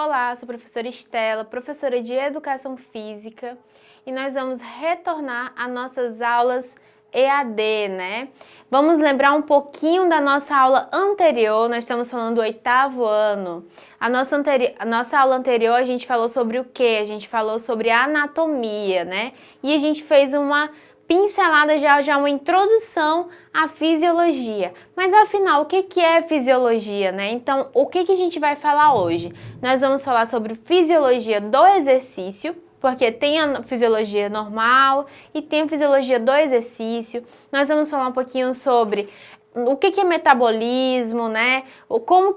Olá, sou a professora Estela, professora de Educação Física, e nós vamos retornar às nossas aulas EAD, né? Vamos lembrar um pouquinho da nossa aula anterior, nós estamos falando do 8º ano. A nossa aula anterior a gente falou sobre o quê? A gente falou sobre anatomia, né? E a gente fez uma pincelada já uma introdução à fisiologia. Mas afinal, o que é fisiologia, né? Então, o que a gente vai falar hoje? Nós vamos falar sobre fisiologia do exercício, porque tem a fisiologia normal e tem a fisiologia do exercício. Nós vamos falar um pouquinho sobre o que é metabolismo, né? Como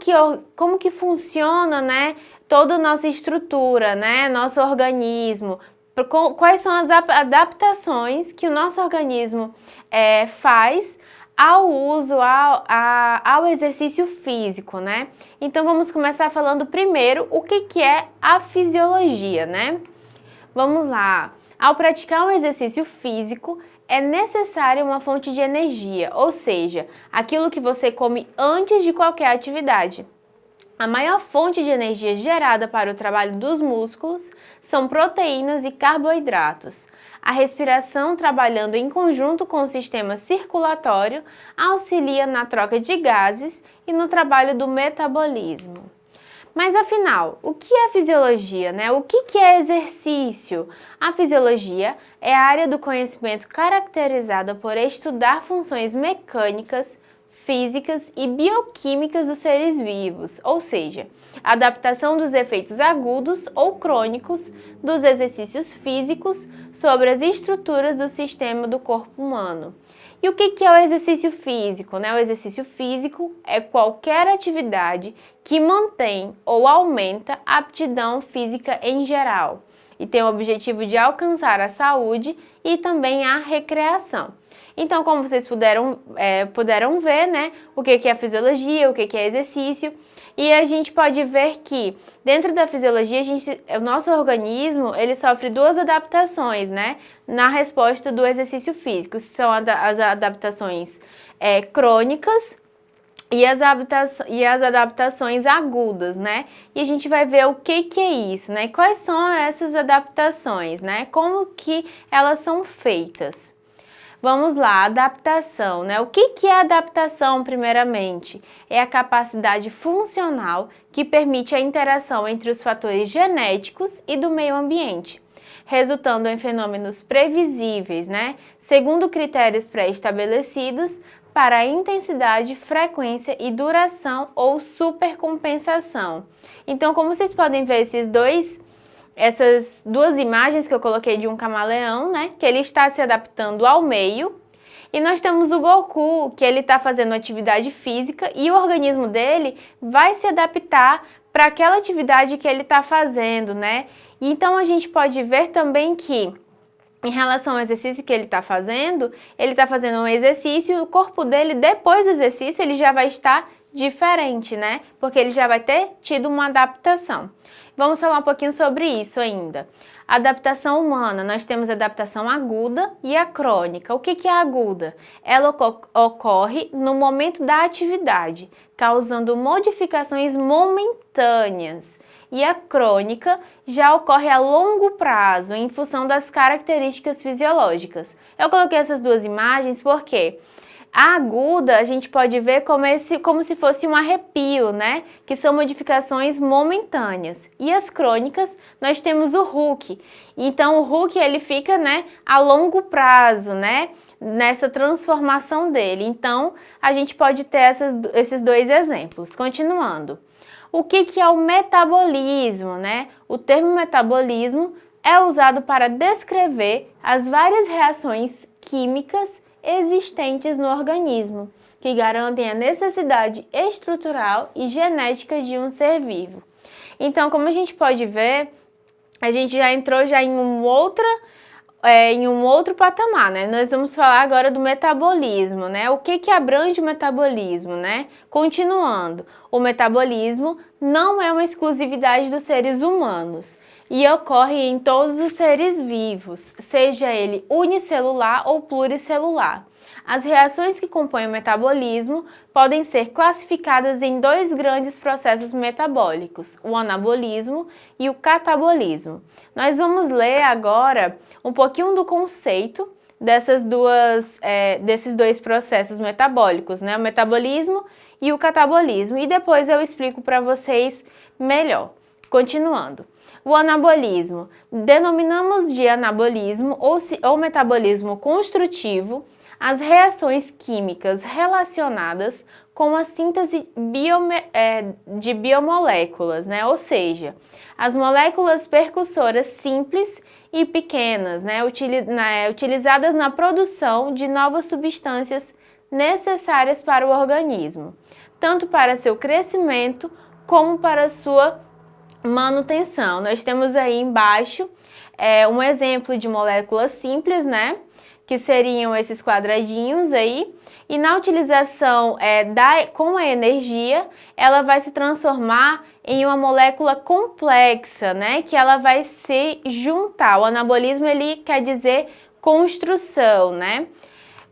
que funciona, né? Toda a nossa estrutura, né? Nosso organismo. Quais são as adaptações que o nosso organismo faz ao uso, ao exercício físico, né? Então, vamos começar falando primeiro o que é a fisiologia, né? Vamos lá. Ao praticar um exercício físico, é necessária uma fonte de energia, ou seja, aquilo que você come antes de qualquer atividade. A maior fonte de energia gerada para o trabalho dos músculos são proteínas e carboidratos. A respiração, trabalhando em conjunto com o sistema circulatório, auxilia na troca de gases e no trabalho do metabolismo. Mas afinal, o que é fisiologia, né? O que é exercício? A fisiologia é a área do conhecimento caracterizada por estudar funções mecânicas, físicas e bioquímicas dos seres vivos, ou seja, a adaptação dos efeitos agudos ou crônicos dos exercícios físicos sobre as estruturas do sistema do corpo humano. E o que é o exercício físico, né? O exercício físico é qualquer atividade que mantém ou aumenta a aptidão física em geral e tem o objetivo de alcançar a saúde e também a recreação. Então, como vocês puderam ver, né, o que é fisiologia, o que é exercício, e a gente pode ver que dentro da fisiologia, o nosso organismo, ele sofre duas adaptações, né, na resposta do exercício físico, são as adaptações crônicas e as adaptações agudas, né? E a gente vai ver o que é isso, né? Quais são essas adaptações, né? Como que elas são feitas? Vamos lá, adaptação, né? O que é adaptação, primeiramente? É a capacidade funcional que permite a interação entre os fatores genéticos e do meio ambiente, resultando em fenômenos previsíveis, né? Segundo critérios pré-estabelecidos para a intensidade, frequência e duração ou supercompensação. Então, como vocês podem ver essas duas imagens que eu coloquei de um camaleão, né? Que ele está se adaptando ao meio. E nós temos o Goku, que ele está fazendo atividade física e o organismo dele vai se adaptar para aquela atividade que ele está fazendo, né? E então a gente pode ver também que, em relação ao exercício que ele está fazendo um exercício, o corpo dele, depois do exercício, ele já vai estar diferente, né? Porque ele já vai ter tido uma adaptação. Vamos falar um pouquinho sobre isso ainda. Adaptação humana, nós temos a adaptação aguda e a crônica. O que é a aguda? Ela ocorre no momento da atividade, causando modificações momentâneas. E a crônica já ocorre a longo prazo, em função das características fisiológicas. Eu coloquei essas duas imagens porque a aguda a gente pode ver como se fosse um arrepio, né? Que são modificações momentâneas. E as crônicas, nós temos o Hulk. Então, o Hulk, ele fica, né, a longo prazo, né? Nessa transformação dele. Então, a gente pode ter esses dois exemplos. Continuando. O que é o metabolismo, né? O termo metabolismo é usado para descrever as várias reações químicas existentes no organismo, que garantem a necessidade estrutural e genética de um ser vivo. Então, como a gente pode ver, a gente já entrou em um outro patamar, né? Nós vamos falar agora do metabolismo, né? O que abrange o metabolismo, né? Continuando, o metabolismo não é uma exclusividade dos seres humanos e ocorre em todos os seres vivos, seja ele unicelular ou pluricelular. As reações que compõem o metabolismo podem ser classificadas em dois grandes processos metabólicos, o anabolismo e o catabolismo. Nós vamos ler agora um pouquinho do conceito desses dois processos metabólicos, né? O metabolismo e o catabolismo, e depois eu explico para vocês melhor. Continuando. O anabolismo. Denominamos de anabolismo ou metabolismo construtivo as reações químicas relacionadas com a síntese de biomoléculas, né? Ou seja, as moléculas percussoras simples e pequenas, né? Utilizadas na produção de novas substâncias necessárias para o organismo, tanto para seu crescimento como para sua manutenção. Nós temos aí embaixo um exemplo de moléculas simples, né? Que seriam esses quadradinhos aí. E na utilização com a energia, ela vai se transformar em uma molécula complexa, né? Que ela vai se juntar. O anabolismo, ele quer dizer construção, né?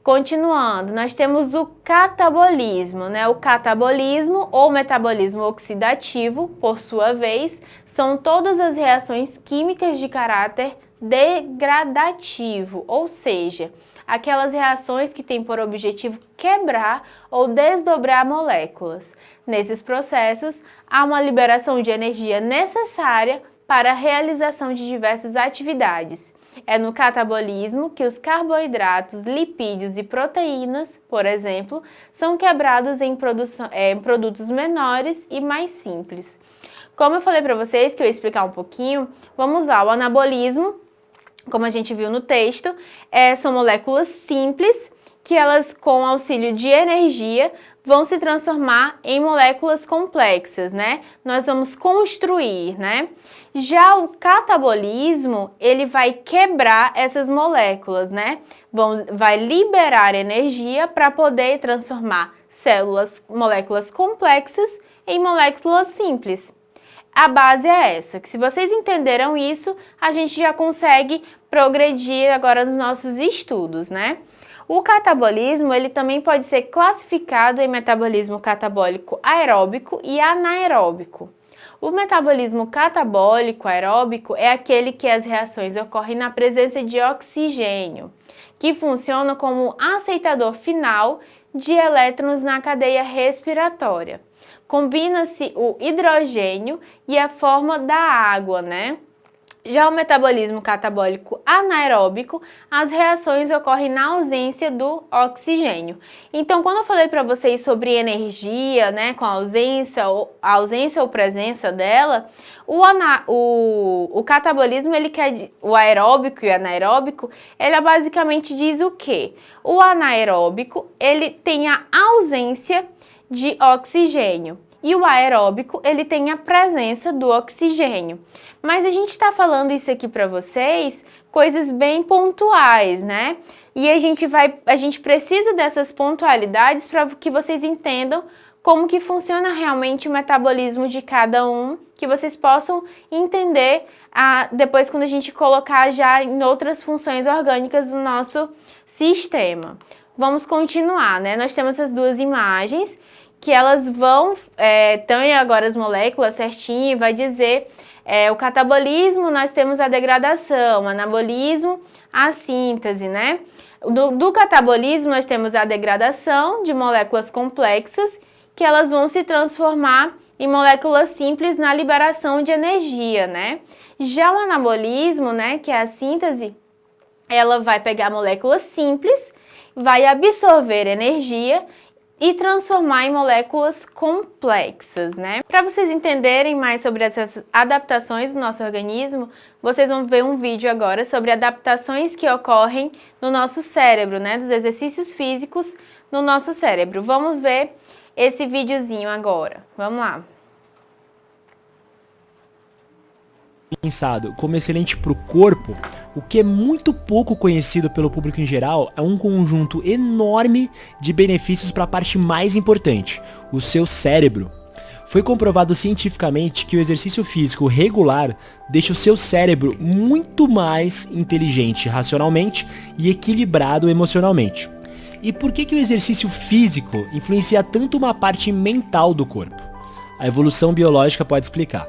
Continuando, nós temos o catabolismo, né? O catabolismo ou metabolismo oxidativo, por sua vez, são todas as reações químicas de caráter degradativo, ou seja, aquelas reações que têm por objetivo quebrar ou desdobrar moléculas. Nesses processos, há uma liberação de energia necessária para a realização de diversas atividades. É no catabolismo que os carboidratos, lipídios e proteínas, por exemplo, são quebrados em produtos menores e mais simples. Como eu falei para vocês, que eu ia explicar um pouquinho, vamos lá. O anabolismo, como a gente viu no texto, são moléculas simples que elas, com auxílio de energia, vão se transformar em moléculas complexas, né? Nós vamos construir, né? Já o catabolismo, ele vai quebrar essas moléculas, né? Vai liberar energia para poder transformar moléculas complexas em moléculas simples. A base é essa, que se vocês entenderam isso, a gente já consegue progredir agora nos nossos estudos, né? O catabolismo, ele também pode ser classificado em metabolismo catabólico aeróbico e anaeróbico. O metabolismo catabólico aeróbico é aquele que as reações ocorrem na presença de oxigênio, que funciona como aceitador final de elétrons na cadeia respiratória. Combina-se o hidrogênio e a forma da água, né? Já o metabolismo catabólico anaeróbico, as reações ocorrem na ausência do oxigênio. Então, quando eu falei para vocês sobre energia, né, com a ausência ou presença dela, o catabolismo, o aeróbico e o anaeróbico, ele basicamente diz o quê? O anaeróbico, ele tem a ausência de oxigênio. E o aeróbico, ele tem a presença do oxigênio. Mas a gente está falando isso aqui para vocês, coisas bem pontuais, né? E a gente precisa dessas pontualidades para que vocês entendam como que funciona realmente o metabolismo de cada um, que vocês possam entender depois quando a gente colocar já em outras funções orgânicas do nosso sistema. Vamos continuar, né? Nós temos essas duas imagens, que elas tem agora as moléculas certinho, vai dizer o catabolismo, nós temos a degradação, o anabolismo, a síntese, né? Do catabolismo, nós temos a degradação de moléculas complexas, que elas vão se transformar em moléculas simples na liberação de energia, né? Já o anabolismo, né, que é a síntese, ela vai pegar moléculas simples, vai absorver energia e transformar em moléculas complexas, né? Para vocês entenderem mais sobre essas adaptações do nosso organismo, vocês vão ver um vídeo agora sobre adaptações que ocorrem no nosso cérebro, né? Dos exercícios físicos no nosso cérebro. Vamos ver esse videozinho agora. Vamos lá. Pensado como excelente para o corpo, o que é muito pouco conhecido pelo público em geral é um conjunto enorme de benefícios para a parte mais importante, o seu cérebro. Foi comprovado cientificamente que o exercício físico regular deixa o seu cérebro muito mais inteligente racionalmente e equilibrado emocionalmente. E por que o exercício físico influencia tanto uma parte mental do corpo? A evolução biológica pode explicar.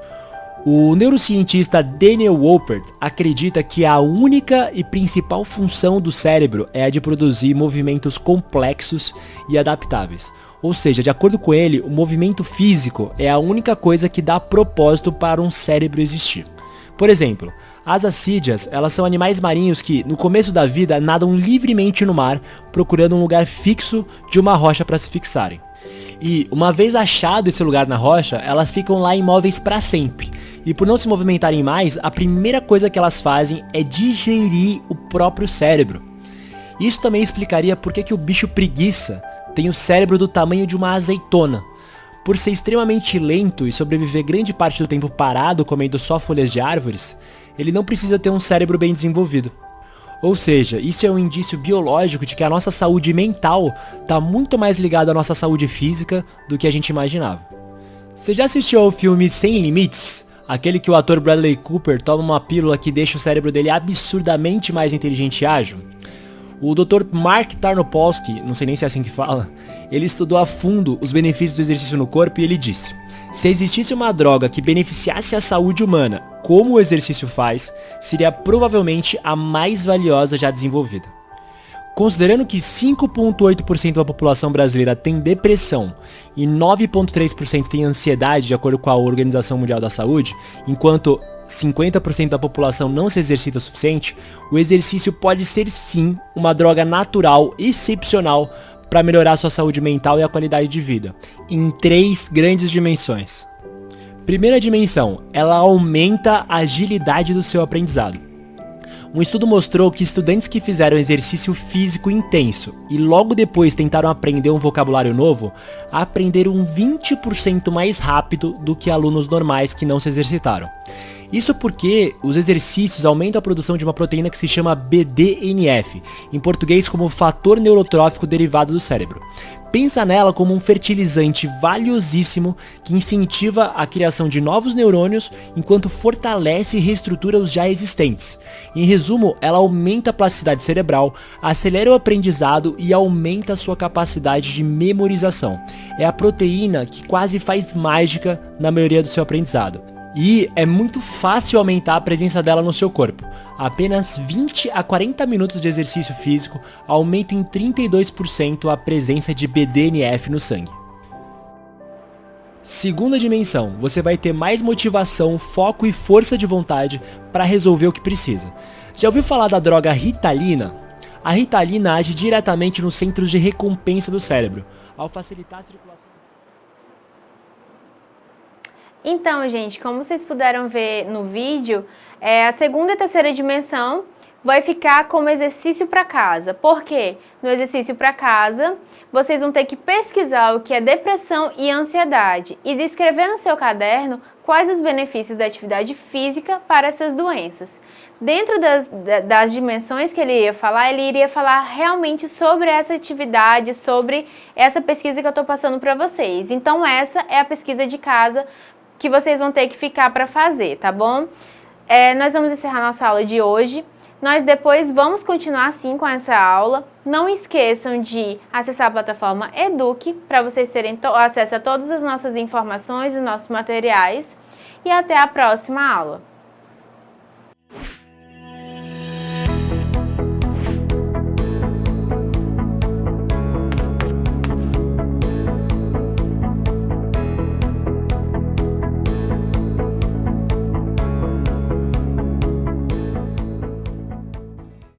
O neurocientista Daniel Wolpert acredita que a única e principal função do cérebro é a de produzir movimentos complexos e adaptáveis. Ou seja, de acordo com ele, o movimento físico é a única coisa que dá propósito para um cérebro existir. Por exemplo, as assídeas, elas são animais marinhos que, no começo da vida, nadam livremente no mar, procurando um lugar fixo de uma rocha para se fixarem. E, uma vez achado esse lugar na rocha, elas ficam lá imóveis para sempre. E por não se movimentarem mais, a primeira coisa que elas fazem é digerir o próprio cérebro. Isso também explicaria por que o bicho preguiça tem o cérebro do tamanho de uma azeitona. Por ser extremamente lento e sobreviver grande parte do tempo parado comendo só folhas de árvores, ele não precisa ter um cérebro bem desenvolvido. Ou seja, isso é um indício biológico de que a nossa saúde mental está muito mais ligada à nossa saúde física do que a gente imaginava. Você já assistiu ao filme Sem Limites? Aquele que o ator Bradley Cooper toma uma pílula que deixa o cérebro dele absurdamente mais inteligente e ágil? O Dr. Mark Tarnopolsky, não sei nem se é assim que fala, ele estudou a fundo os benefícios do exercício no corpo e ele disse: se existisse uma droga que beneficiasse a saúde humana, como o exercício faz, seria provavelmente a mais valiosa já desenvolvida. Considerando que 5,8% da população brasileira tem depressão e 9,3% tem ansiedade, de acordo com a Organização Mundial da Saúde, enquanto 50% da população não se exercita o suficiente, o exercício pode ser sim uma droga natural, excepcional, para melhorar sua saúde mental e a qualidade de vida, em 3 grandes dimensões. Primeira dimensão, ela aumenta a agilidade do seu aprendizado. Um estudo mostrou que estudantes que fizeram exercício físico intenso e logo depois tentaram aprender um vocabulário novo, aprenderam 20% mais rápido do que alunos normais que não se exercitaram. Isso porque os exercícios aumentam a produção de uma proteína que se chama BDNF, em português como fator neurotrófico derivado do cérebro. Pensa nela como um fertilizante valiosíssimo que incentiva a criação de novos neurônios enquanto fortalece e reestrutura os já existentes. Em resumo, ela aumenta a plasticidade cerebral, acelera o aprendizado e aumenta a sua capacidade de memorização. É a proteína que quase faz mágica na maioria do seu aprendizado. E é muito fácil aumentar a presença dela no seu corpo. Apenas 20 a 40 minutos de exercício físico aumentam em 32% a presença de BDNF no sangue. Segunda dimensão, você vai ter mais motivação, foco e força de vontade para resolver o que precisa. Já ouviu falar da droga Ritalina? A Ritalina age diretamente nos centros de recompensa do cérebro, ao facilitar a circulação. Então, gente, como vocês puderam ver no vídeo, a segunda e terceira dimensão vai ficar como exercício para casa. Por quê? No exercício para casa, vocês vão ter que pesquisar o que é depressão e ansiedade e descrever no seu caderno quais os benefícios da atividade física para essas doenças. Dentro das dimensões que ele iria falar realmente sobre essa atividade, sobre essa pesquisa que eu estou passando para vocês. Então, essa é a pesquisa de casa que vocês vão ter que ficar para fazer, tá bom? Nós vamos encerrar nossa aula de hoje. Nós depois vamos continuar sim com essa aula. Não esqueçam de acessar a plataforma Eduque para vocês terem acesso a todas as nossas informações e nossos materiais. E até a próxima aula.